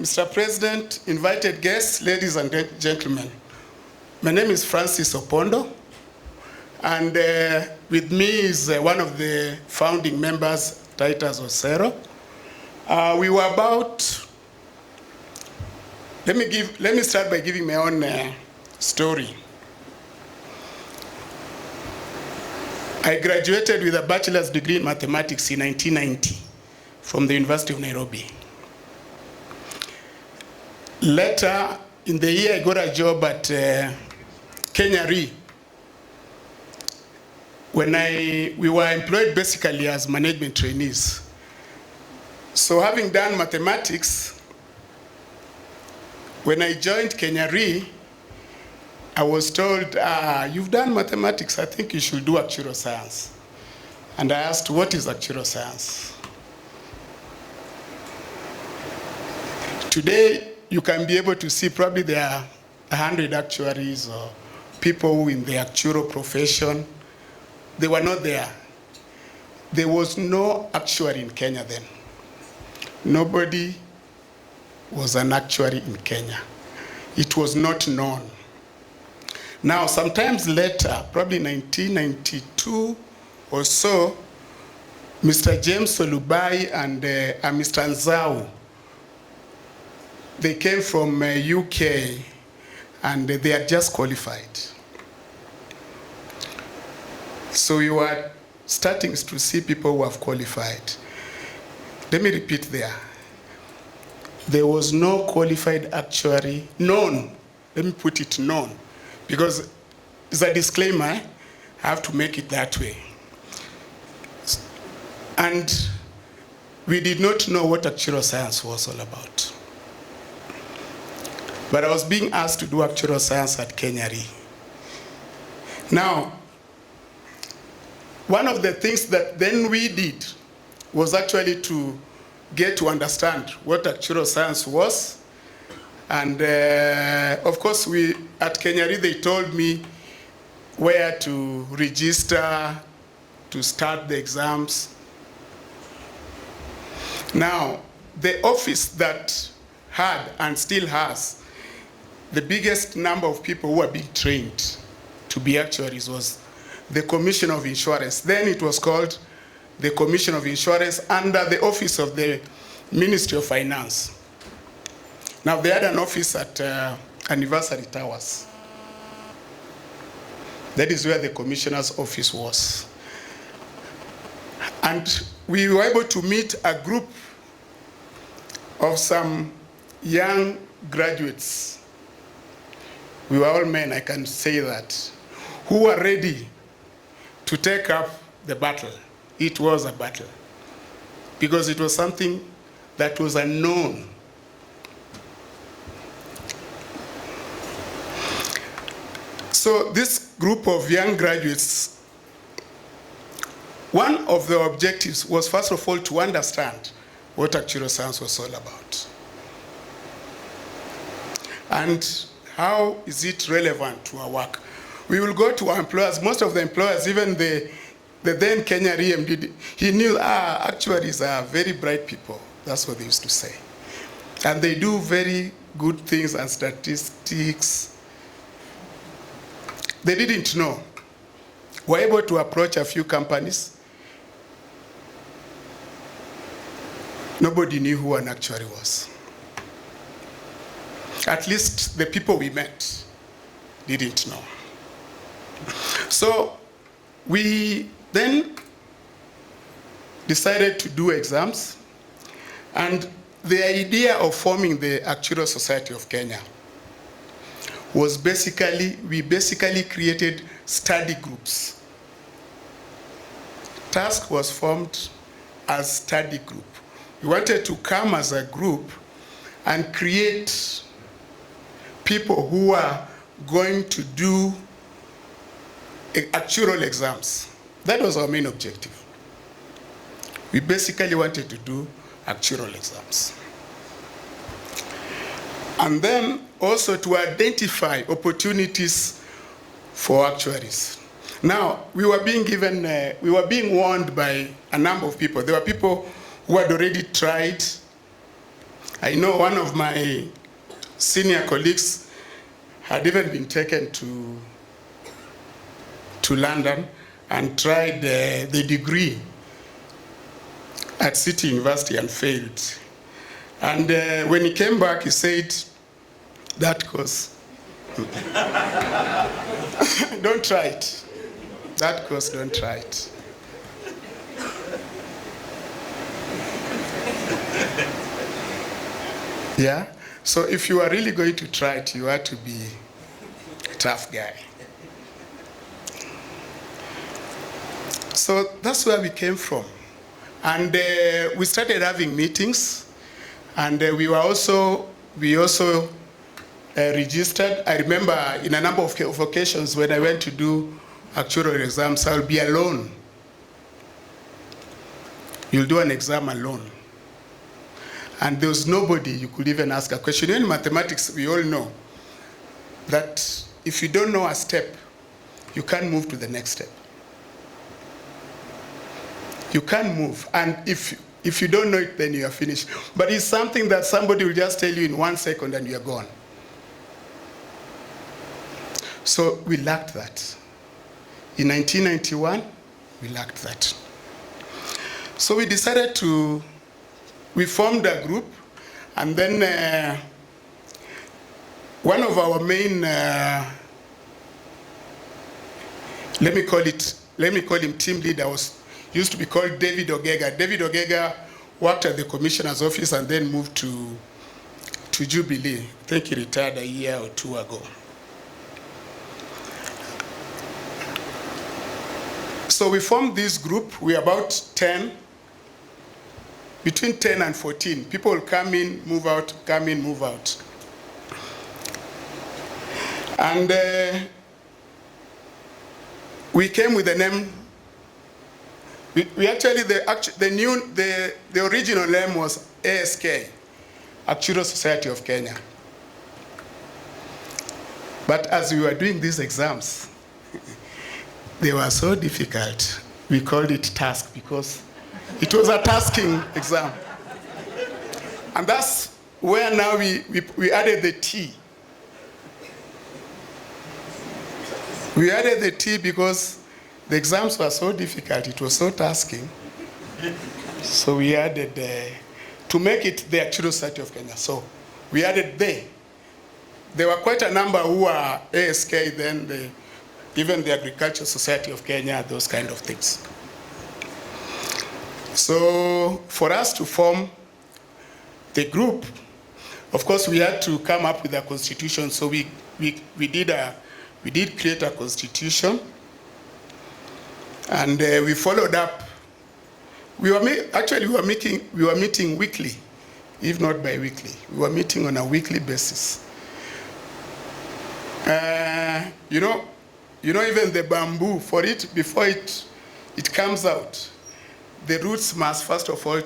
Mr. President, invited guests, ladies and gentlemen. My name is Francis Opondo, and with me is one of the founding members, Titus Osero. We were about, let me start by giving my own story. I graduated with a bachelor's degree in mathematics in 1990 from the University of Nairobi. Later in the year, I got a job at Kenya Re, when we were employed basically as management trainees. So having done mathematics, when I joined Kenya Re, I was told, you've done mathematics, I think you should do actuarial science. And I asked, what is actuarial science? Today, you can be able to see probably there are 100 actuaries or people in the actuarial profession. They were not there. There was no actuary in Kenya then. Nobody was an actuary in Kenya. It was not known. Now, sometimes later, probably 1992 or so, Mr. James Solubai and Mr. Nzau, they came from UK, and they had just qualified. So we were starting to see people who have qualified. Let me repeat there. There was no qualified actuary, known. Let me put it known, because it's a disclaimer, I have to make it that way. And we did not know what actuarial science was all about. But I was being asked to do actuarial science at Kenya Re. Now, one of the things that then we did was actually to get to understand what actuarial science was. And of course, at Kenya Re, they told me where to register, to start the exams. Now, the office that had and still has the biggest number of people who are being trained to be actuaries was the Commission of Insurance. Then it was called the Commission of Insurance under the office of the Ministry of Finance. Now they had an office at Anniversary Towers. That is where the Commissioner's office was. And we were able to meet a group of some young graduates. We were all men, I can say that, who were ready to take up the battle. It was a battle, because it was something that was unknown. So this group of young graduates, one of the objectives was, first of all, to understand what actuarial science was all about. And how is it relevant to our work? We will go to our employers. Most of the employers, even the then Kenya Re MD, he knew, actuaries are very bright people. That's what they used to say. And they do very good things and statistics. They didn't know. We're able to approach a few companies. Nobody knew who an actuary was. At least the people we met didn't know. So we then decided to do exams, and the idea of forming the Actuarial Society of Kenya was we basically created study groups. Task was formed as study group. We wanted to come as a group and create people who are going to do actuarial exams. That was our main objective. We basically wanted to do actuarial exams. And then also to identify opportunities for actuaries. Now, we were being warned by a number of people. There were people who had already tried I know one of my senior colleagues had even been taken to London and tried the degree at City University and failed. And when he came back, he said, that course, don't try it. That course, don't try it. Yeah? So if you are really going to try it, you have to be a tough guy. So that's where we came from. And we started having meetings, and we also registered. I remember in a number of occasions when I went to do actuarial exams, I'll be alone. You'll do an exam alone. And there was nobody you could even ask a question. In mathematics, we all know that if you don't know a step, you can't move to the next step. You can't move. And if you don't know it, then you are finished. But it's something that somebody will just tell you in 1 second and you're gone. So we lacked that. In 1991, we lacked that. So we decided we formed a group, and then one of our main, let me call him team leader, used to be called David Ogega. David Ogega worked at the commissioner's office and then moved to Jubilee. I think he retired a year or two ago. So we formed this group. We're about 10, between 10 and 14. People will come in, move out, come in, move out. And we came with the name. We actually, the original name was ASK, Actuarial Society of Kenya. But as we were doing these exams, they were so difficult. We called it task because it was a tasking exam. And that's where now we added the T. We added the T because the exams were so difficult, it was so tasking. So we added, to make it the Actuarial Society of Kenya. So we added they. There were quite a number who were ASK then, even the Agricultural Society of Kenya, those kind of things. So for us to form the group, of course we had to come up with a constitution. So we did create a constitution. And we followed up. We were meeting weekly, if not bi-weekly. We were meeting on a weekly basis. Even the bamboo, before it comes out, the roots must first of all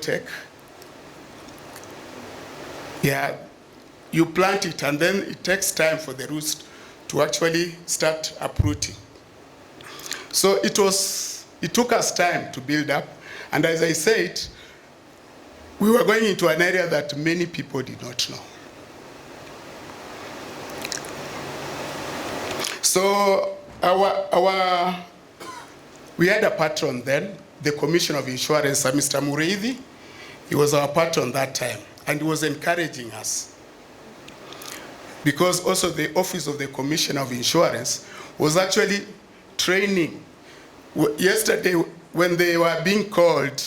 you plant it, and then it takes time for the roots to actually start uprooting. So it took us time to build up, and as I said, we were going into an area that many people did not know. So we had a patron then, the Commissioner of Insurance, Mr. Mureithi. He was our patron that time, and he was encouraging us. Because also the Office of the Commissioner of Insurance was actually training. Yesterday, when they were being called,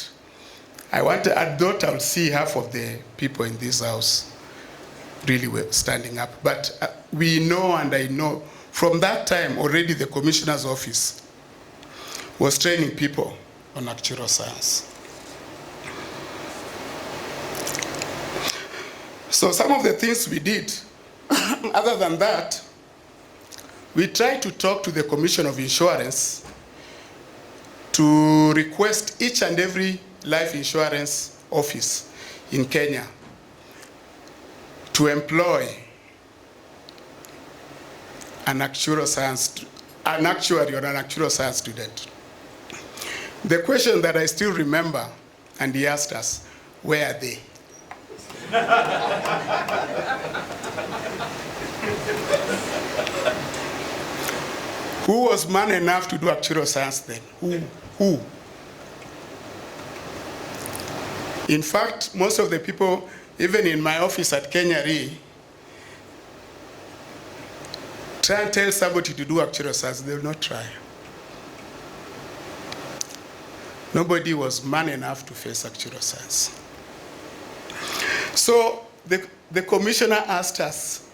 I thought I would see half of the people in this house really were standing up. But we know, and I know, from that time already the Commissioner's Office was training people on actuarial science. So some of the things we did, other than that, we tried to talk to the Commission of Insurance to request each and every life insurance office in Kenya to employ an actuary or an actuarial science student. The question that I still remember, and he asked us, where are they? Who was man enough to do actuarial science then? Who? In fact, most of the people, even in my office at Kenya Re, try and tell somebody to do actuarial science, they will not try. Nobody was man enough to face actuarial science. So the commissioner asked us,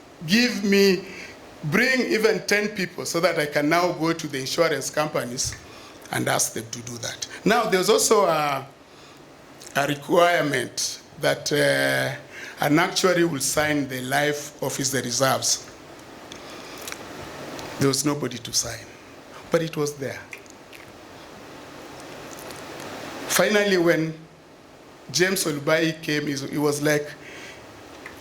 bring even 10 people so that I can now go to the insurance companies and ask them to do that. Now, there's also a requirement that an actuary will sign the life officer reserves. There was nobody to sign, but it was there. Finally, when James Olubai came, he was like,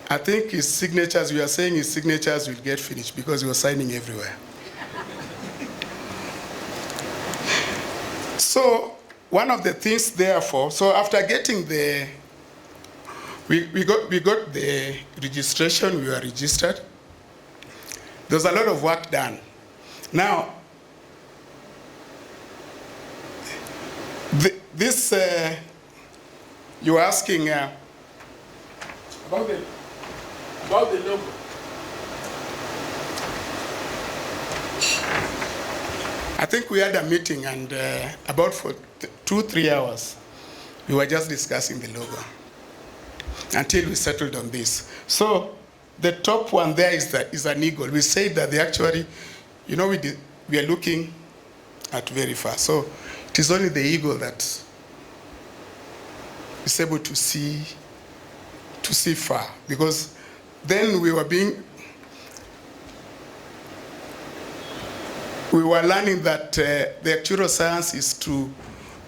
I think his signatures, we are saying his signatures will get finished because he was signing everywhere. So one of the things therefore, so after getting we got the registration, we were registered. There was a lot of work done. Now, you were asking about the logo. I think we had a meeting and about for 2-3 hours, we were just discussing the logo until we settled on this. So the top one there is an eagle. We said that the actuary, we are looking at very far. So it is only the eagle that is able to see far, because then we were learning that the actuarial science is to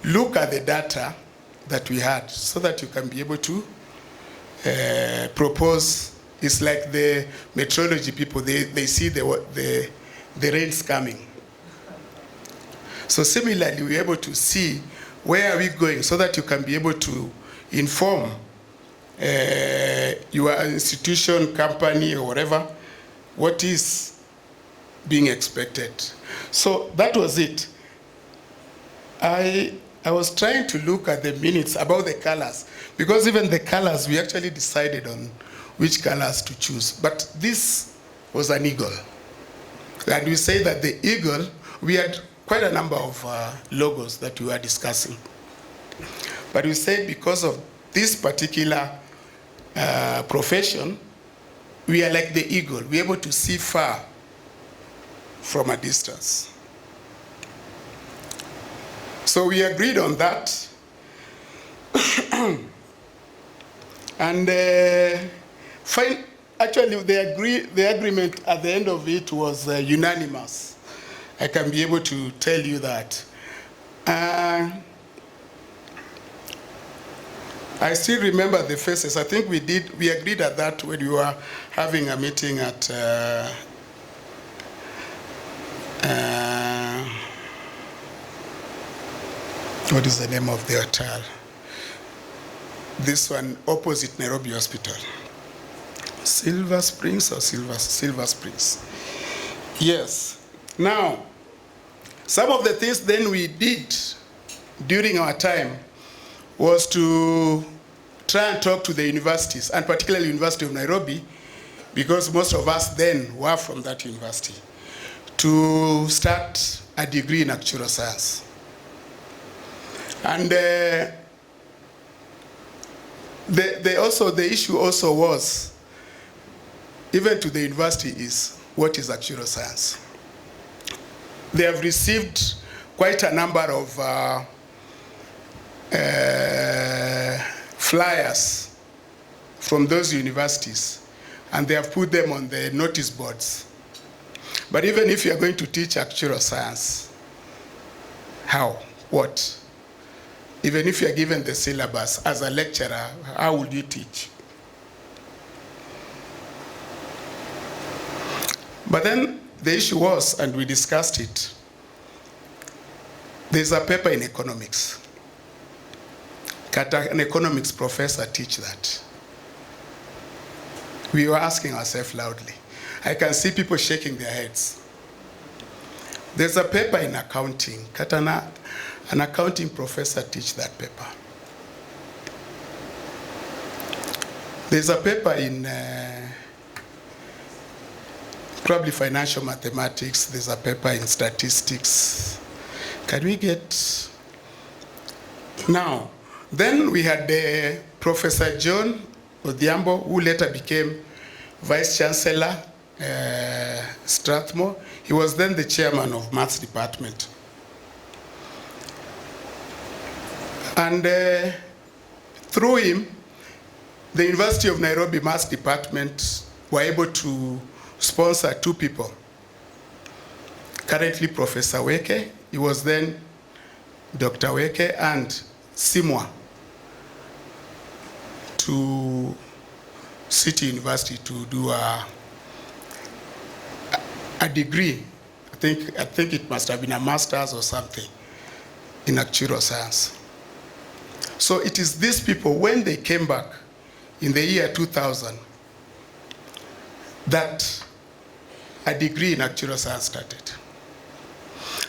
look at the data that we had so that you can be able to propose. It's like the meteorology people, they see the rains coming. So similarly, we're able to see where are we going so that you can be able to inform your institution, company, or whatever, what is being expected. So that was it. I was trying to look at the minutes about the colors, because even the colors, we actually decided on which colors to choose. But this was an eagle. And we say that the eagle, we had quite a number of logos that we were discussing. But we said because of this particular profession, we are like the eagle. We're able to see far from a distance. So we agreed on that. And actually, the agreement at the end of it was unanimous. I can be able to tell you that. I still remember the faces. I think we agreed at that when we were having a meeting at what is the name of the hotel? This one opposite Nairobi Hospital. Silver Springs or Silver Springs. Yes. Now, some of the things then we did during our time was to try and talk to the universities, and particularly University of Nairobi, because most of us then were from that university, to start a degree in actuarial science. And the issue also was, even to the university, is what is actuarial science? They have received quite a number of flyers from those universities, and they have put them on the notice boards. But even if you are going to teach actuarial science, how? What? Even if you are given the syllabus as a lecturer, how would you teach? But then the issue was, and we discussed it, there's a paper in economics. Can an economics professor teach that? We were asking ourselves loudly. I can see people shaking their heads. There's a paper in accounting. Katana, an accounting professor teach that paper. There's a paper in probably financial mathematics. There's a paper in statistics. Can we get... Now, then we had Professor John Odhiambo, who later became Vice Chancellor, Strathmore. He was then the chairman of Maths Department. And through him, the University of Nairobi Maths Department were able to sponsor 2 people. Currently, Professor Weke, he was then Dr. Weke, and Simwa to City University to do a degree. I think it must have been a master's or something in actuarial science. So it is these people, when they came back in the year 2000, that a degree in actuarial science started.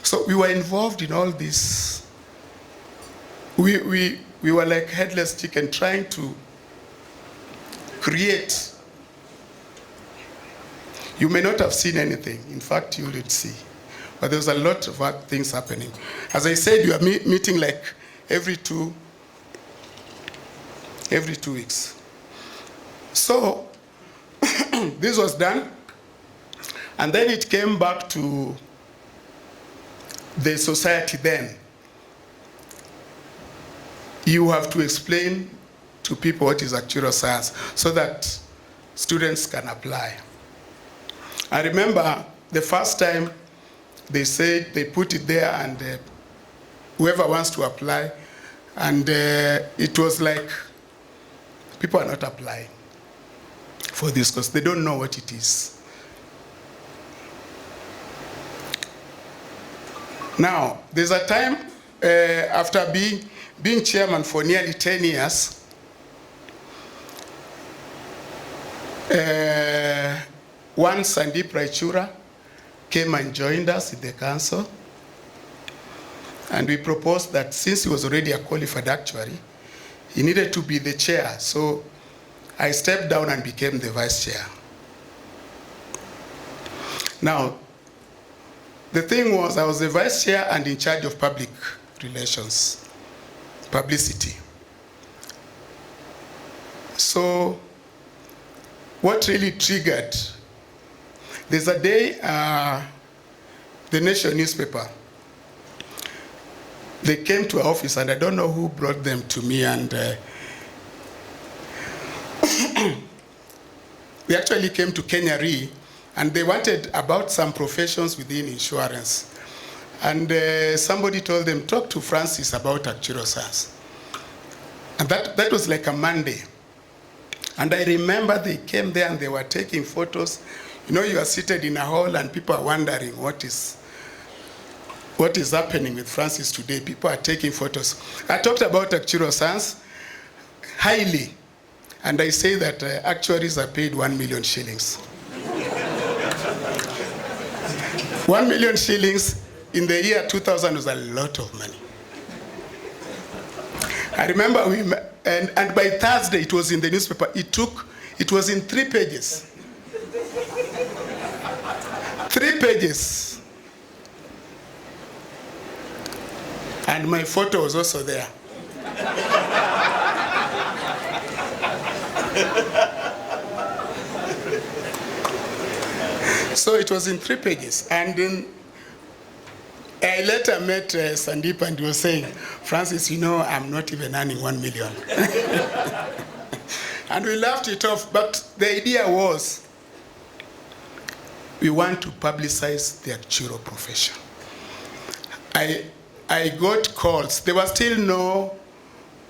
So we were involved in all this. We were like headless chicken trying to create. You may not have seen anything. In fact, you did see. But there was a lot of things happening. As I said, you are meeting like every two weeks. So this was done. And then it came back to the society then. You have to explain to people what is actuarial science so that students can apply. I remember the first time they said they put it there and whoever wants to apply, and it was like people are not applying for this because they don't know what it is. Now, there's a time after being chairman for nearly 10 years, one Sandeep Raichura came and joined us in the council, and we proposed that since he was already a qualified actuary, he needed to be the chair. So I stepped down and became the vice chair. Now, the thing was, I was the vice chair and in charge of public relations, publicity. So what really triggered, there's a day, the Nation newspaper, they came to our office, and I don't know who brought them to me, and they actually came to Kenya Re, and they wanted about some professions within insurance. And somebody told them, talk to Francis about actuarial science. And that was like a Monday. And I remember they came there and they were taking photos. You know, you are seated in a hall and people are wondering what is happening with Francis today. People are taking photos. I talked about actuarial science highly. And I say that actuaries are paid 1 million shillings. 1 million shillings in the year 2000 was a lot of money. I remember and by Thursday it was in the newspaper. It was in 3 pages. 3 pages. And my photo was also there. So it was in 3 pages. And then I later met Sandeep, and he was saying, Francis, you know, I'm not even earning 1 million. And we laughed it off. But the idea was, we want to publicize the actuarial profession. I got calls. There were still no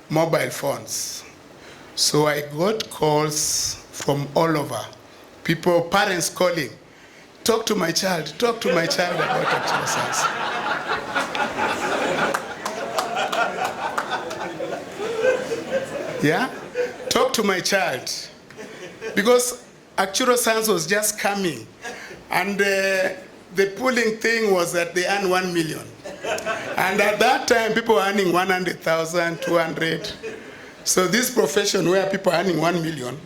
mobile phones. So I got calls from all over. People, parents calling. Talk to my child about actuarial science. Yeah? Talk to my child. Because actual science was just coming. And the pooling thing was that they earn 1 million. And at that time, people were earning 100,000, 200. So this profession where people are earning 1 million,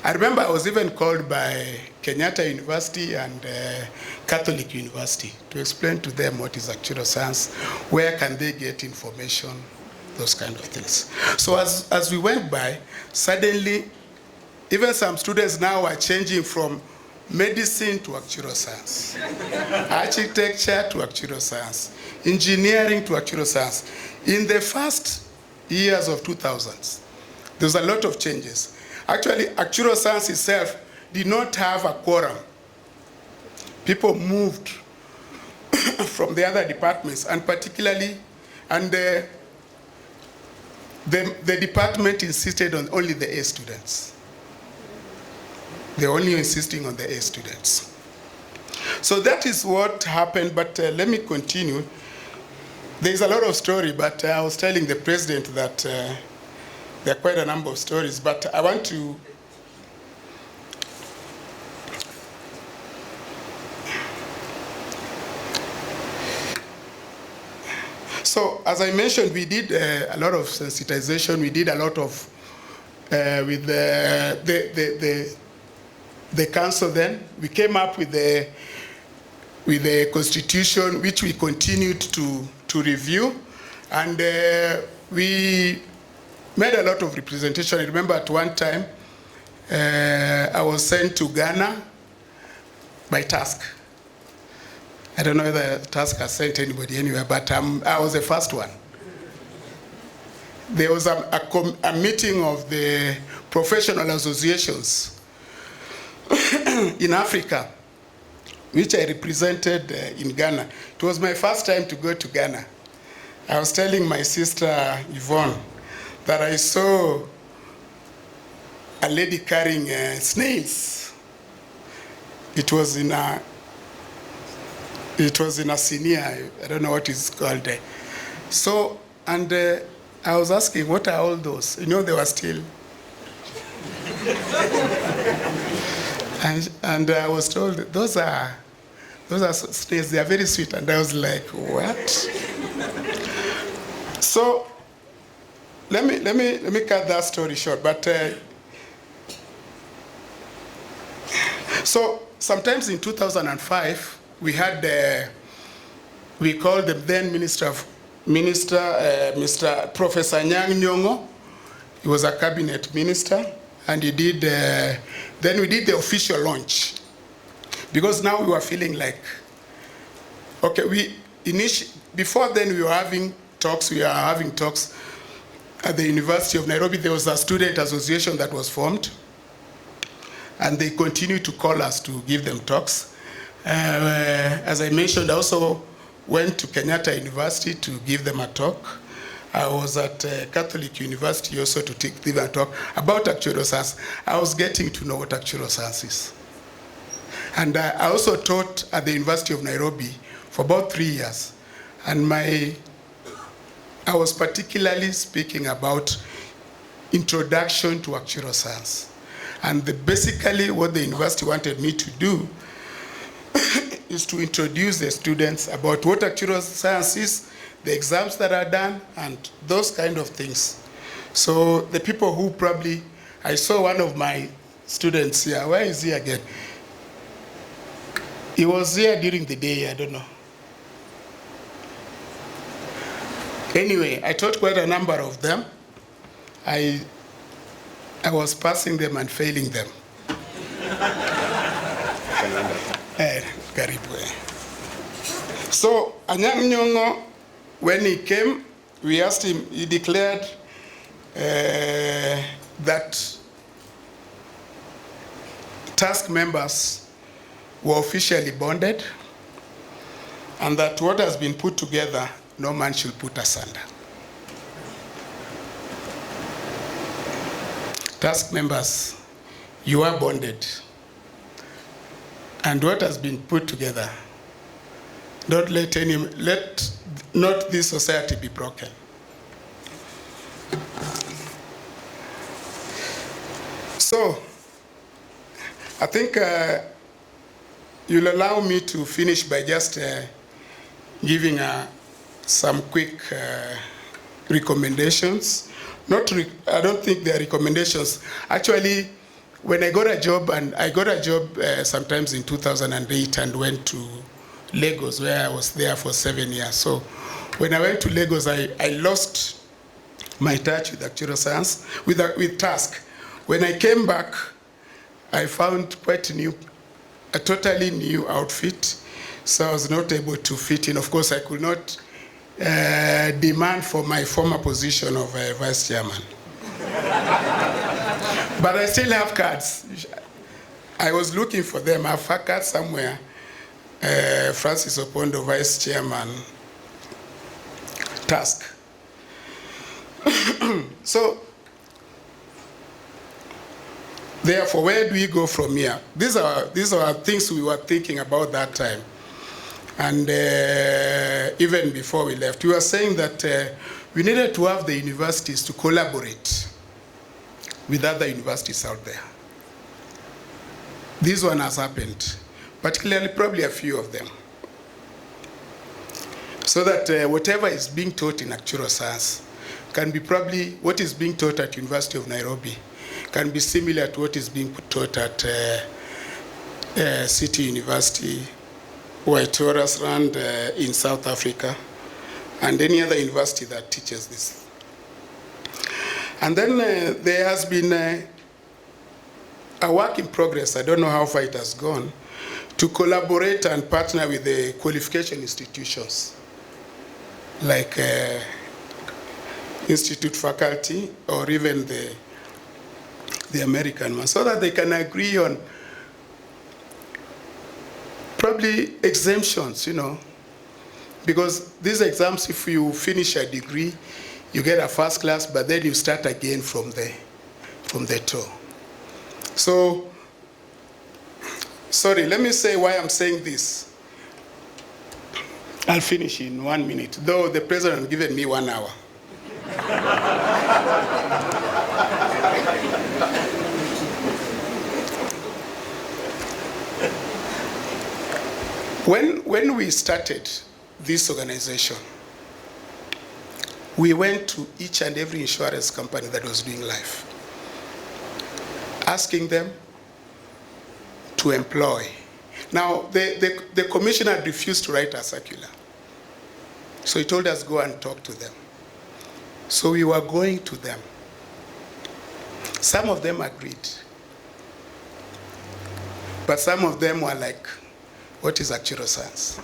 I remember I was even called by Kenyatta University and Catholic University to explain to them what is actuarial science, where can they get information, those kind of things. So as we went by, suddenly, even some students now are changing from medicine to actuarial science, architecture to actuarial science, engineering to actuarial science. In the first years of 2000s, there was a lot of changes. Actually, actuarial science itself did not have a quorum. People moved from the other departments, and particularly, and the department insisted on only the A students. They're only insisting on the A students. So that is what happened, but let me continue. There's a lot of story, but I was telling the president that there are quite a number of stories, but I want to so as I mentioned, we did a lot of sensitization. We did a lot of with the council. Then we came up with the constitution, which we continued to review, and we made a lot of representation. I remember at one time I was sent to Ghana by Task. I don't know whether Task has sent anybody anywhere, but I was the first one. There was a meeting of the professional associations in Africa, which I represented in Ghana. It was my first time to go to Ghana. I was telling my sister Yvonne that I saw a lady carrying snails. It was in a senior, I don't know what it's called. So, and I was asking, what are all those? You know, they were still. and I was told, those are snails, they are very sweet. And I was like, what? So, let me cut that story short. But so sometimes in 2005, we had we called the then Mr. Professor Nyang' Nyong'o. He was a cabinet minister, and he did. Then we did the official launch, because now we were feeling like, okay, before then we were having talks. We are having talks at the University of Nairobi. There was a student association that was formed, and they continued to call us to give them talks. As I mentioned, I also went to Kenyatta University to give them a talk. I was at Catholic University also to give them a talk about actuarial science. I was getting to know what actuarial science is. And I also taught at the University of Nairobi for about 3 years. And I was particularly speaking about introduction to actuarial science. And basically what the university wanted me to do is to introduce the students about what actuarial science is, the exams that are done, and those kind of things. So the people who probably, I saw one of my students here. Where is he again? He was here during the day, I don't know. Anyway, I taught quite a number of them. I was passing them and failing them. So, Anyang' Nyong'o, when he came, we asked him, he declared that task members were officially bonded, and that what has been put together, no man should put asunder. Task members, you are bonded. And what has been put together, don't let not this society be broken. So, I think you'll allow me to finish by just giving some quick recommendations. I don't think they're recommendations. Actually, when I got a job, and I got a job sometimes in 2008 and went to Lagos, where I was there for 7 years. So when I went to Lagos, I lost my touch with actuarial science, with task. When I came back, I found quite a totally new outfit. So I was not able to fit in. Of course, I could not demand for my former position of vice chairman. But I still have cards. I was looking for them. I have a card somewhere. Francis Opondo, vice chairman, task. So, therefore, where do we go from here? These are things we were thinking about that time. And even before we left, we were saying that we needed to have the universities to collaborate with other universities out there. This one has happened, particularly probably a few of them. So that whatever is being taught in actuarial science can be probably what is being taught at University of Nairobi can be similar to what is being taught at City University, Waitorasrand in South Africa, and any other university that teaches this. And then there has been a work in progress, I don't know how far it has gone, to collaborate and partner with the qualification institutions, like institute faculty or even the American one, so that they can agree on probably exemptions, because these exams, if you finish a degree, you get a first class, but then you start again from the top. So, sorry, let me say why I'm saying this. I'll finish in 1 minute, though the president has given me 1 hour. When we started this organization, we went to each and every insurance company that was doing life, asking them to employ. Now, the commissioner refused to write a circular. So he told us, go and talk to them. So we were going to them. Some of them agreed. But some of them were like, what is actuarial science?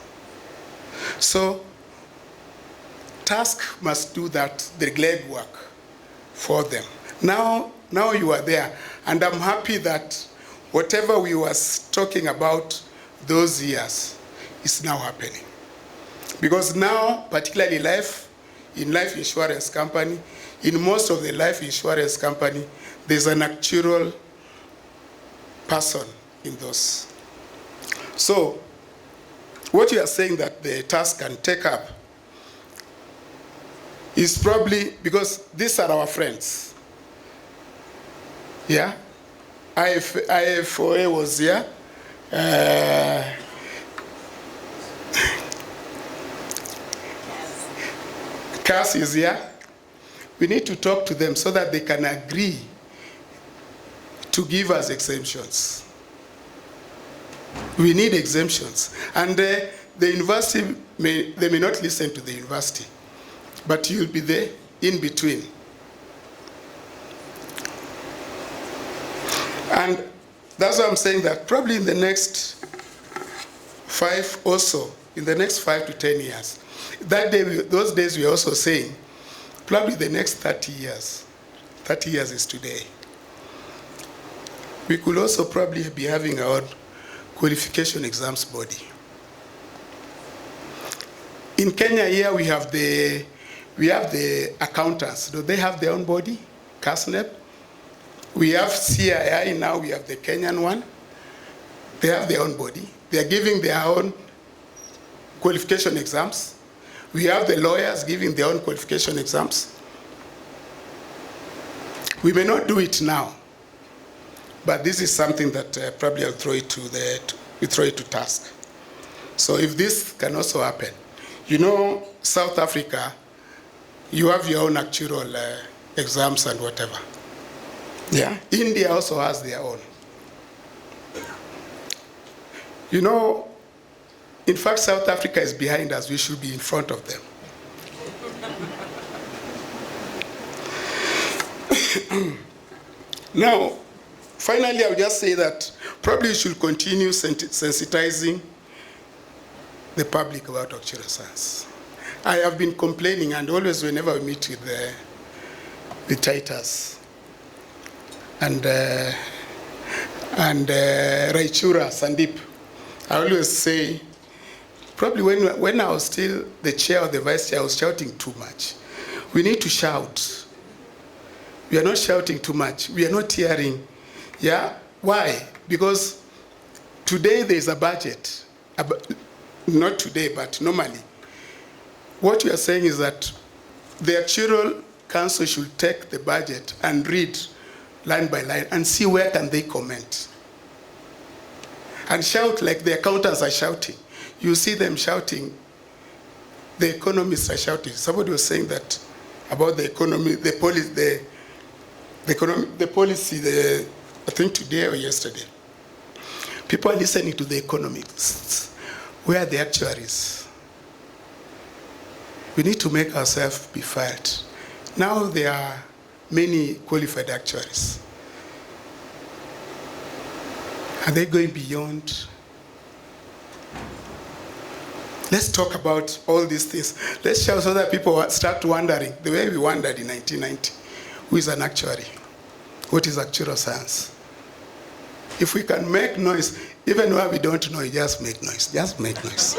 So task must do that, the legwork for them. Now you are there, and I'm happy that whatever we were talking about those years is now happening. Because now, particularly in life insurance company, in most of the life insurance company, there's an actuarial person in those. So, what you are saying that the task can take up is probably because these are our friends. Yeah? IFOA was here. CAS is here. We need to talk to them so that they can agree to give us exemptions. We need exemptions. And the university, they may not listen to the university, but you'll be there in between. And that's why I'm saying that probably in the next 5 or so, in the next 5 to 10 years, those days we are also saying, probably the next 30 years is today. We could also probably be having our qualification exams body. In Kenya here we have the accountants. Do they have their own body? CASNEP. We have CII now, we have the Kenyan one. They have their own body. They are giving their own qualification exams. We have the lawyers giving their own qualification exams. We may not do it now, But this is something that probably I'll throw it to task. So if this can also happen, you know, South Africa, you have your own actuarial exams and whatever. Yeah. India also has their own. You know, in fact, South Africa is behind us. We should be in front of them. Now, finally, I would just say that probably we should continue sensitizing the public about actuarial science. I have been complaining, and always whenever we meet with Titus and Raichura, Sandeep, I always say, probably when I was still the chair or the vice chair, I was shouting too much. We need to shout. We are not shouting too much. We are not hearing. Yeah? Why? Because today there is a budget. Not today, but normally. What we are saying is that the actuarial council should take the budget and read line by line and see where can they comment. And shout like the accountants are shouting. You see them shouting. The economists are shouting. Somebody was saying that about the economy, the policy, I think today or yesterday. People are listening to the economists. Where are the actuaries? We need to make ourselves be felt. Now there are many qualified actuaries. Are they going beyond? Let's talk about all these things. Let's show so that people start wondering, the way we wondered in 1990, who is an actuary? What is actuarial science? If we can make noise, even where we don't know, just make noise. Just make noise.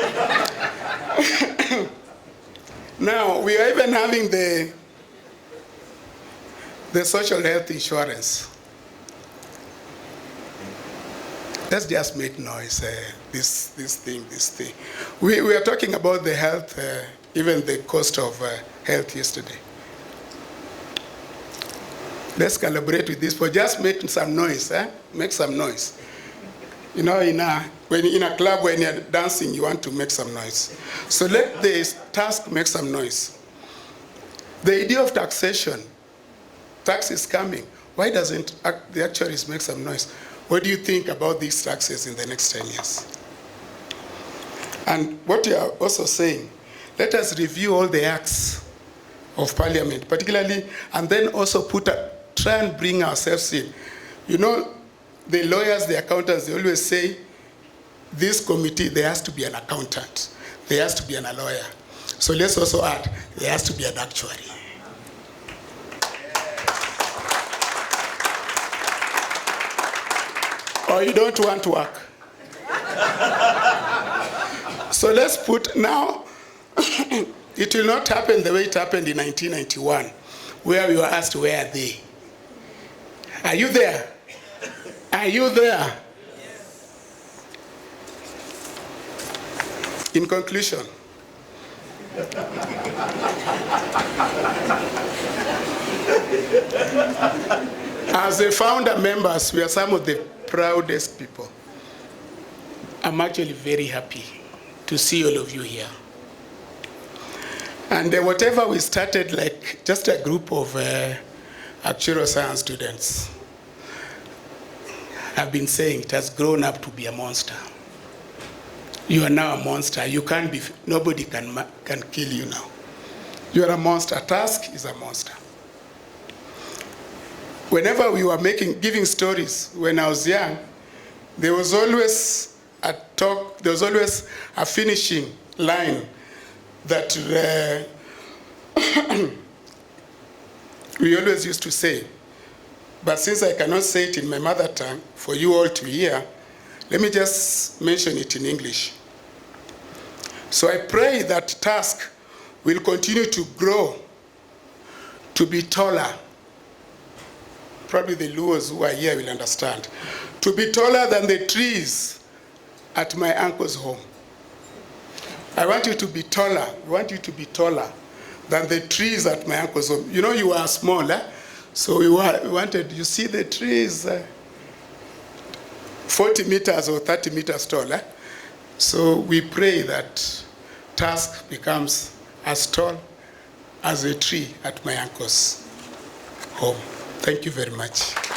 Now, we are even having the social health insurance. Let's just make noise, this thing. We are talking about the health, even the cost of health yesterday. Let's collaborate with this, but just make some noise, Make some noise. You know, in a club, when you're dancing, you want to make some noise. So let the task make some noise. The idea of taxation, tax is coming. Why doesn't the actuaries make some noise? What do you think about these taxes in the next 10 years? And what you are also saying, let us review all the acts of Parliament, particularly, and then also try and bring ourselves in. You know, the lawyers, the accountants, they always say, this committee, there has to be an accountant. There has to be a lawyer. So let's also add, there has to be an actuary. Or you don't want to work. So let's put now, it will not happen the way it happened in 1991, where we were asked, where are they? Are you there? Are you there? In conclusion, as the founder members, we are some of the proudest people. I'm actually very happy to see all of you here. And whatever we started, like just a group of actuarial science students, I've been saying it has grown up to be a monster. You are now a monster. You can't be, nobody can kill you now. You are a monster. Task is a monster. Whenever we were giving stories when I was young, there was always a talk, there was always a finishing line that we always used to say. But since I cannot say it in my mother tongue for you all to hear, let me just mention it in English. So I pray that task will continue to grow, to be taller. Probably the Luos who are here will understand. To be taller than the trees at my uncle's home. I want you to be taller. I want you to be taller than the trees at my uncle's home. You know, you are small, So we wanted, you see the trees, 40 meters or 30 meters tall. So we pray that Tusk becomes as tall as a tree at my uncle's home. Thank you very much.